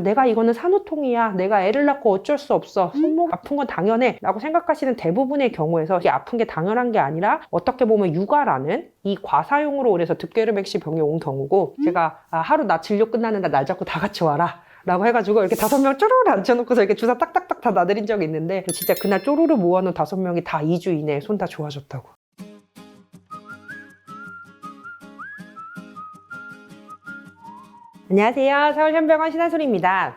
내가 이거는 산후통이야, 내가 애를 낳고 어쩔 수 없어, 손목 아픈 건 당연해 라고 생각하시는 대부분의 경우에서 이게 아픈 게 당연한 게 아니라 어떻게 보면 육아라는 이 과사용으로 인해서 득괴르뱅시 병이 온 경우고, 제가 하루 나 진료 끝나는 날 잡고 다 같이 와라 라고 해가지고 이렇게 5명 쪼르르 앉혀놓고서 이렇게 주사 딱딱딱 다 놔드린 적이 있는데, 진짜 그날 쪼르르 모아놓은 5명이 다 2주 이내에 손 다 좋아졌다고. 안녕하세요, 서울현병원 신한솔입니다.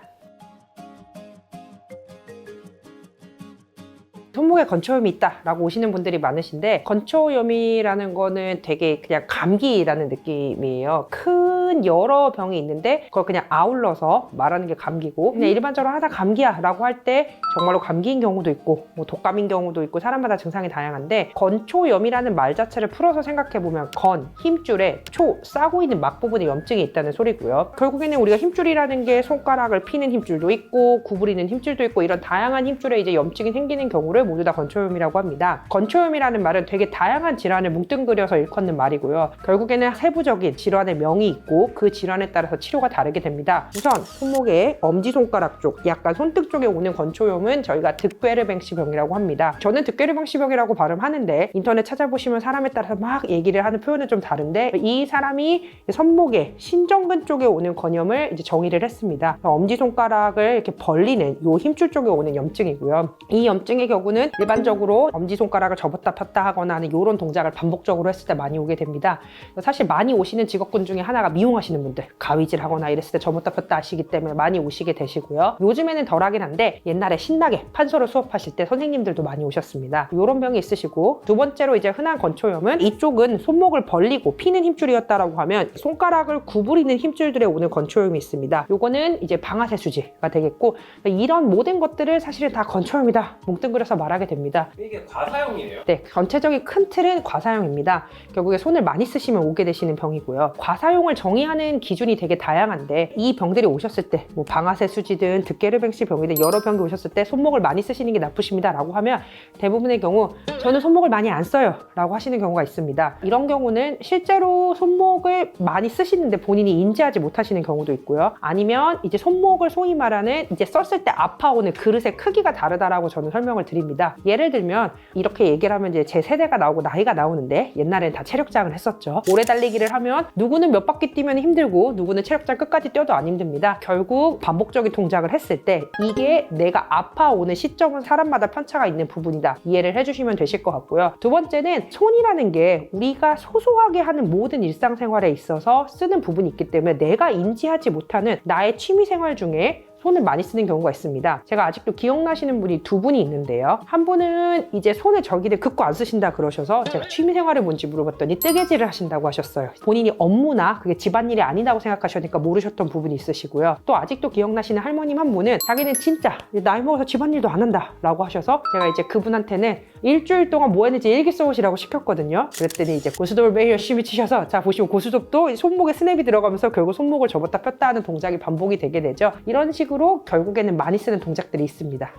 손목에 건초염이 있다 라고 오시는 분들이 많으신데, 건초염이라는 거는 되게 그냥 감기라는 느낌이에요. 큰 여러 병이 있는데 그걸 그냥 아울러서 말하는 게 감기고, 그냥 일반적으로 하다 감기야 라고 할 때 정말로 감기인 경우도 있고 뭐 독감인 경우도 있고 사람마다 증상이 다양한데, 건초염이라는 말 자체를 풀어서 생각해보면 건, 힘줄에 초, 싸고 있는 막 부분에 염증이 있다는 소리고요. 결국에는 우리가 힘줄이라는 게 손가락을 피는 힘줄도 있고 구부리는 힘줄도 있고, 이런 다양한 힘줄에 이제 염증이 생기는 경우를 모두 다 건초염이라고 합니다. 건초염이라는 말은 되게 다양한 질환을 뭉뚱그려서 일컫는 말이고요. 결국에는 세부적인 질환의 명이 있고 그 질환에 따라서 치료가 다르게 됩니다. 우선 손목의 엄지손가락 쪽, 약간 손등 쪽에 오는 건초염은 저희가 득괴르뱅시 병이라고 합니다. 저는 득괴르뱅시 병이라고 발음하는데 인터넷 찾아보시면 사람에 따라서 막 얘기를 하는 표현은 좀 다른데, 이 사람이 손목의 신정근 쪽에 오는 건염을 이제 정의를 했습니다. 엄지손가락을 이렇게 벌리는 요 힘줄 쪽에 오는 염증이고요. 이 염증의 경우는 일반적으로 엄지손가락을 접었다 폈다 하거나 하는 이런 동작을 반복적으로 했을 때 많이 오게 됩니다. 사실 많이 오시는 직업군 중에 하나가 미용하시는 분들, 가위질 하거나 이랬을 때 접었다 폈다 하시기 때문에 많이 오시게 되시고요. 요즘에는 덜하긴 한데 옛날에 신나게 판서를 수업하실 때 선생님들도 많이 오셨습니다. 이런 병이 있으시고, 두 번째로 이제 흔한 건초염은 이쪽은 손목을 벌리고 피는 힘줄이었다라고 하면 손가락을 구부리는 힘줄들에 오는 건초염이 있습니다. 요거는 이제 방아쇠 수지가 되겠고, 이런 모든 것들을 사실은 다 건초염이다 뭉뚱그려서 말하게 됩니다. 이게 과사용이에요? 네, 전체적인 큰 틀은 과사용입니다. 결국에 손을 많이 쓰시면 오게 되시는 병이고요. 과사용을 정의하는 기준이 되게 다양한데, 이 병들이 오셨을 때 뭐 방아쇠 수지든 득괴르뱅시 병이든 여러 병이 오셨을 때 손목을 많이 쓰시는 게 나쁘십니다 라고 하면 대부분의 경우 저는 손목을 많이 안 써요 라고 하시는 경우가 있습니다. 이런 경우는 실제로 손목을 많이 쓰시는데 본인이 인지하지 못하시는 경우도 있고요. 아니면 이제 손목을 소위 말하는 이제 썼을 때 아파오는 그릇의 크기가 다르다라고 저는 설명을 드립니다. 예를 들면 이렇게 얘기를 하면 이제 제 세대가 나오고 나이가 나오는데, 옛날에는 다 체력장을 했었죠. 오래 달리기를 하면 누구는 몇 바퀴 뛰면 힘들고 누구는 체력장 끝까지 뛰어도 안 힘듭니다. 결국 반복적인 동작을 했을 때 이게 내가 아파오는 시점은 사람마다 편차가 있는 부분이다, 이해를 해주시면 되실 것 같고요. 두 번째는 손이라는 게 우리가 소소하게 하는 모든 일상생활에 있어서 쓰는 부분이 있기 때문에 내가 인지하지 못하는 나의 취미생활 중에 손을 많이 쓰는 경우가 있습니다. 제가 아직도 기억나시는 분이 두 분이 있는데요. 한 분은 이제 손을 저기를 긋고 안 쓰신다 그러셔서 제가 취미생활이 뭔지 물어봤더니 뜨개질을 하신다고 하셨어요. 본인이 업무나 그게 집안일이 아니다고 생각하시니까 모르셨던 부분이 있으시고요. 또 아직도 기억나시는 할머님 한 분은 자기는 진짜 나이 먹어서 집안일도 안 한다 라고 하셔서 제가 이제 그분한테는 일주일 동안 뭐 했는지 일기 써오시라고 시켰거든요. 그랬더니 이제 고스톱을 매일 열심히 치셔서, 자 보시면 고스톱도 손목에 스냅이 들어가면서 결국 손목을 접었다 폈다 하는 동작이 반복이 되게 되죠. 이런 식으로 결국에는 많이 쓰는 동작들이 있습니다.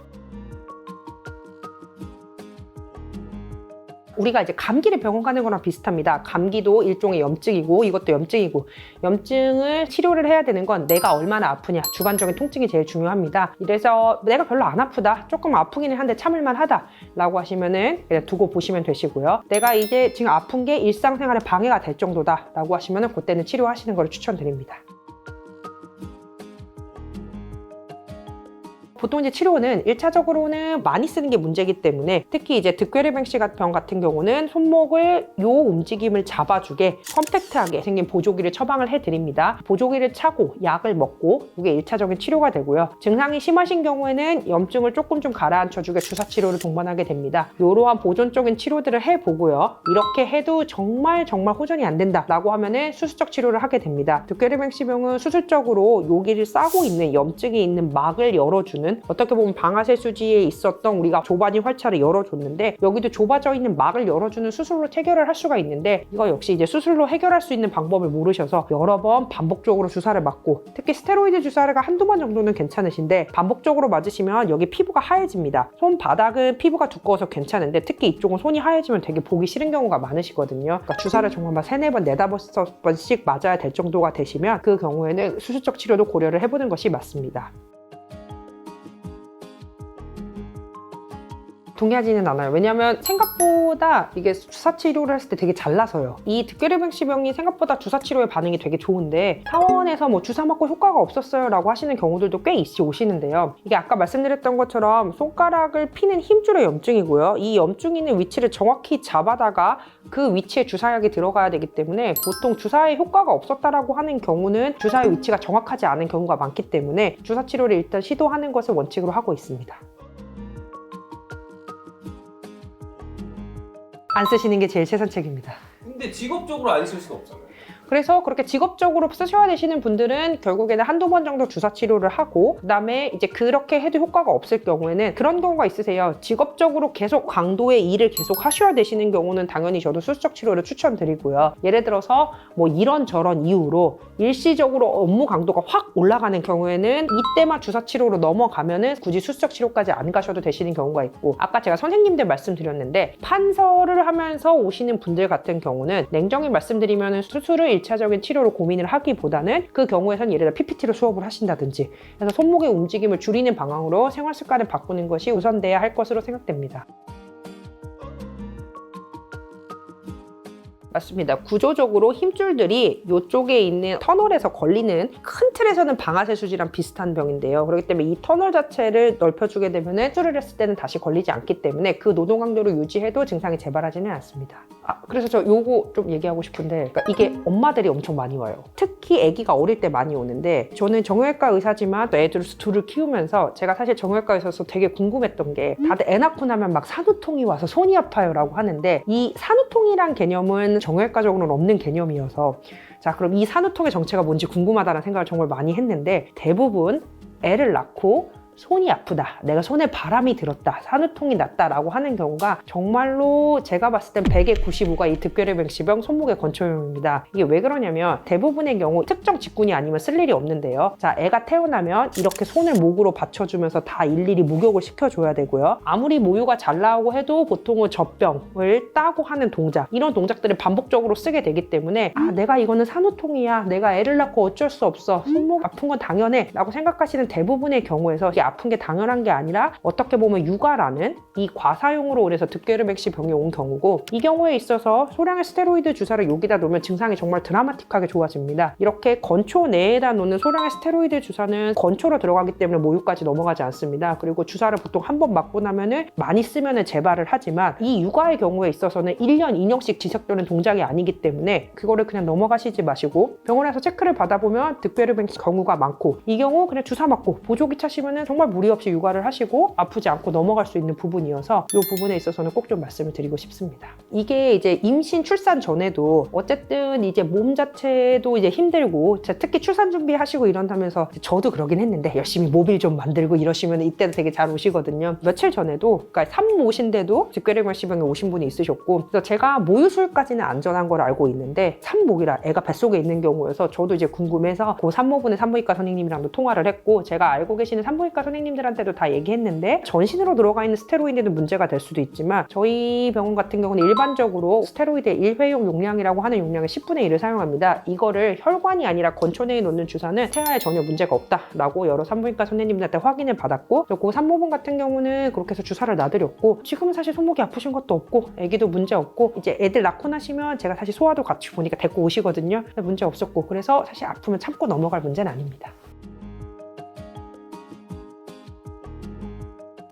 우리가 이제 감기를 병원 가는 거랑 비슷합니다. 감기도 일종의 염증이고 이것도 염증이고, 염증을 치료를 해야 되는 건 내가 얼마나 아프냐, 주관적인 통증이 제일 중요합니다. 이래서 내가 별로 안 아프다, 조금 아프기는 한데 참을만 하다 라고 하시면은 그냥 두고 보시면 되시고요. 내가 이제 지금 아픈 게 일상생활에 방해가 될 정도다 라고 하시면은 그때는 치료하시는 걸 추천드립니다. 보통 이제 치료는 1차적으로는 많이 쓰는 게 문제이기 때문에, 특히 이제 득괴르뱅시 병 같은 경우는 손목을 요 움직임을 잡아주게 컴팩트하게 생긴 보조기를 처방을 해드립니다. 보조기를 차고 약을 먹고 이게 1차적인 치료가 되고요. 증상이 심하신 경우에는 염증을 조금 좀 가라앉혀주게 주사 치료를 동반하게 됩니다. 이러한 보존적인 치료들을 해보고요. 이렇게 해도 정말 호전이 안 된다 라고 하면은 수술적 치료를 하게 됩니다. 득괴르뱅시 병은 수술적으로 여기를 싸고 있는 염증이 있는 막을 열어주는 열어주는, 어떻게 보면 방아쇠수지에 있었던 우리가 좁아진 활차를 열어줬는데 여기도 좁아져 있는 막을 열어주는 수술로 해결을 할 수가 있는데, 이거 역시 이제 수술로 해결할 수 있는 방법을 모르셔서 여러 번 반복적으로 주사를 맞고, 특히 스테로이드 주사가 한두 번 정도는 괜찮으신데 반복적으로 맞으시면 여기 피부가 하얘집니다. 손바닥은 피부가 두꺼워서 괜찮은데 특히 이쪽은 손이 하얘지면 되게 보기 싫은 경우가 많으시거든요. 그러니까 주사를 정말 막 3, 4번, 4, 5번씩 맞아야 될 정도가 되시면 그 경우에는 수술적 치료도 고려를 해보는 것이 맞습니다. 동의하지는 않아요. 왜냐하면 생각보다 이게 주사 치료를 했을 때 되게 잘나서요. 이 득괴류병시병이 생각보다 주사 치료의 반응이 되게 좋은데 사원에서 뭐 주사 맞고 효과가 없었어요 라고 하시는 경우들도 꽤 오시는데요. 이게 아까 말씀드렸던 것처럼 손가락을 피는 힘줄의 염증이고요. 이 염증이 있는 위치를 정확히 잡아다가 그 위치에 주사약이 들어가야 되기 때문에 보통 주사에 효과가 없었다라고 하는 경우는 주사의 위치가 정확하지 않은 경우가 많기 때문에 주사 치료를 일단 시도하는 것을 원칙으로 하고 있습니다. 안 쓰시는 게 제일 최선책입니다. 근데 직업적으로 안 쓸 수는 없잖아요. 그래서 그렇게 직업적으로 쓰셔야 되시는 분들은 결국에는 한두 번 정도 주사 치료를 하고, 그다음에 이제 그렇게 해도 효과가 없을 경우에는 그런 경우가 있으세요. 직업적으로 계속 강도의 일을 계속 하셔야 되시는 경우는 당연히 저도 수술적 치료를 추천드리고요. 예를 들어서 뭐 이런저런 이유로 일시적으로 업무 강도가 확 올라가는 경우에는 이때만 주사 치료로 넘어가면은 굳이 수술적 치료까지 안 가셔도 되시는 경우가 있고, 아까 제가 선생님들 말씀드렸는데 판서를 하면서 오시는 분들 같은 경우는 냉정히 말씀드리면 수술을 1차적인 치료로 고민을 하기보다는 그 경우에선 예를 들어 PPT로 수업을 하신다든지 해서 손목의 움직임을 줄이는 방향으로 생활 습관을 바꾸는 것이 우선돼야 할 것으로 생각됩니다. 맞습니다. 구조적으로 힘줄들이 이쪽에 있는 터널에서 걸리는, 큰 틀에서는 방아쇠 수지랑 비슷한 병인데요. 그렇기 때문에 이 터널 자체를 넓혀주게 되면 수술을 했을 때는 다시 걸리지 않기 때문에 그 노동 강도를 유지해도 증상이 재발하지는 않습니다. 그래서 저 요거 좀 얘기하고 싶은데, 그러니까 이게 엄마들이 엄청 많이 와요. 특히 아기가 어릴 때 많이 오는데, 저는 정형외과 의사지만 애들 둘을 키우면서 제가 사실 정형외과 의사로서 되게 궁금했던 게, 다들 애 낳고 나면 막 산후통이 와서 손이 아파요 라고 하는데, 이 산후통이란 개념은 정형외과적으로는 없는 개념이어서, 자 그럼 이 산후통의 정체가 뭔지 궁금하다는 생각을 정말 많이 했는데, 대부분 애를 낳고 손이 아프다, 내가 손에 바람이 들었다, 산후통이 났다 라고 하는 경우가 정말로 제가 봤을 땐 100에 95가 이 득괴류병시병 손목의 건초염입니다. 이게 왜 그러냐면 대부분의 경우 특정 직군이 아니면 쓸 일이 없는데요. 자, 애가 태어나면 이렇게 손을 목으로 받쳐주면서 다 일일이 목욕을 시켜줘야 되고요. 아무리 모유가 잘 나오고 해도 보통은 젖병을 따고 하는 동작, 이런 동작들을 반복적으로 쓰게 되기 때문에 내가 이거는 산후통이야, 내가 애를 낳고 어쩔 수 없어, 손목 아픈 건 당연해 라고 생각하시는 대부분의 경우에서 아픈 게 당연한 게 아니라 어떻게 보면 육아라는 이 과사용으로 인해서 득괴류병시병이 온 경우고, 이 경우에 있어서 소량의 스테로이드 주사를 여기다 놓으면 증상이 정말 드라마틱하게 좋아집니다. 이렇게 건초 내에다 놓는 소량의 스테로이드 주사는 건초로 들어가기 때문에 모유까지 넘어가지 않습니다. 그리고 주사를 보통 한 번 맞고 나면은 많이 쓰면은 재발을 하지만, 이 육아의 경우에 있어서는 1년, 2년씩 지속되는 동작이 아니기 때문에 그거를 그냥 넘어가시지 마시고 병원에서 체크를 받아보면 득괴류병시 경우가 많고, 이 경우 그냥 주사 맞고 보조기 차시면은 정말 무리 없이 육아를 하시고 아프지 않고 넘어갈 수 있는 부분이어서 이 부분에 있어서는 꼭 좀 말씀을 드리고 싶습니다. 이게 이제 임신, 출산 전에도 어쨌든 이제 몸 자체도 이제 힘들고, 특히 출산 준비하시고 이런다면서 저도 그러긴 했는데 열심히 모빌 좀 만들고 이러시면 이때도 되게 잘 오시거든요. 며칠 전에도, 그러니까 산모신데도 득괴류병시병에 오신 분이 있으셨고, 그래서 제가 모유술까지는 안전한 걸 알고 있는데 산모기라 애가 뱃속에 있는 경우여서 저도 이제 궁금해서 그 산모분의 산부인과 선생님이랑도 통화를 했고, 제가 알고 계시는 산부인과 선생님들한테도 다 얘기했는데, 전신으로 들어가 있는 스테로이드는 문제가 될 수도 있지만 저희 병원 같은 경우는 일반적으로 스테로이드의 일회용 용량이라고 하는 용량의 10분의 1을 사용합니다. 이거를 혈관이 아니라 건초 내에 놓는 주사는 태아에 전혀 문제가 없다라고 여러 산부인과 선생님들한테 확인을 받았고, 그 산모분 같은 경우는 그렇게 해서 주사를 놔드렸고, 지금은 사실 손목이 아프신 것도 없고 애기도 문제 없고, 이제 애들 낳고 나시면 제가 사실 소아도 같이 보니까 데리고 오시거든요. 문제 없었고, 그래서 사실 아프면 참고 넘어갈 문제는 아닙니다.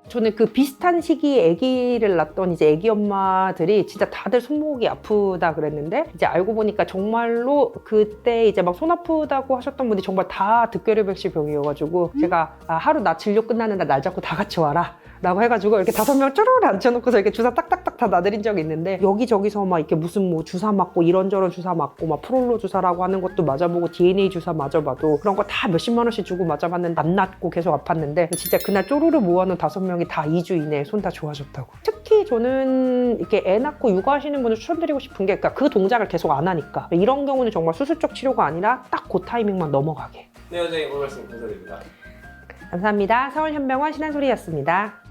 저는 그 비슷한 시기에 아기를 낳던 이제 아기 엄마들이 진짜 다들 손목이 아프다 그랬는데, 이제 알고 보니까 정말로 그때 이제 막 손 아프다고 하셨던 분들이 정말 다 득괴류병시병이어가지고, 제가 하루 나 진료 끝나는 날 잡고 다 같이 와라 라고 해가지고 이렇게 5명 쪼르르 앉혀놓고서 이렇게 주사 딱딱딱 다 나들인 적이 있는데 여기저기서 막 이렇게 무슨 뭐 주사 맞고 이런저런 주사 맞고 막 프롤로 주사라고 하는 것도 맞아보고 DNA 주사 맞아봐도 그런 거 다 몇십만 원씩 주고 맞아봤는데 안 낫고 계속 아팠는데 진짜 그날 쪼르르 모아놓은 5명이 다 2주 이내에 손 다 좋아졌다고. 특히 저는 이렇게 애 낳고 육아하시는 분을 추천드리고 싶은 게 그러니까 그 동작을 계속 안 하니까 이런 경우는 정말 수술적 치료가 아니라 딱 그 타이밍만 넘어가게. 네, 원장님 오늘 말씀 감사드립니다. 감사합니다. 서울현병원 신한소리였습니다.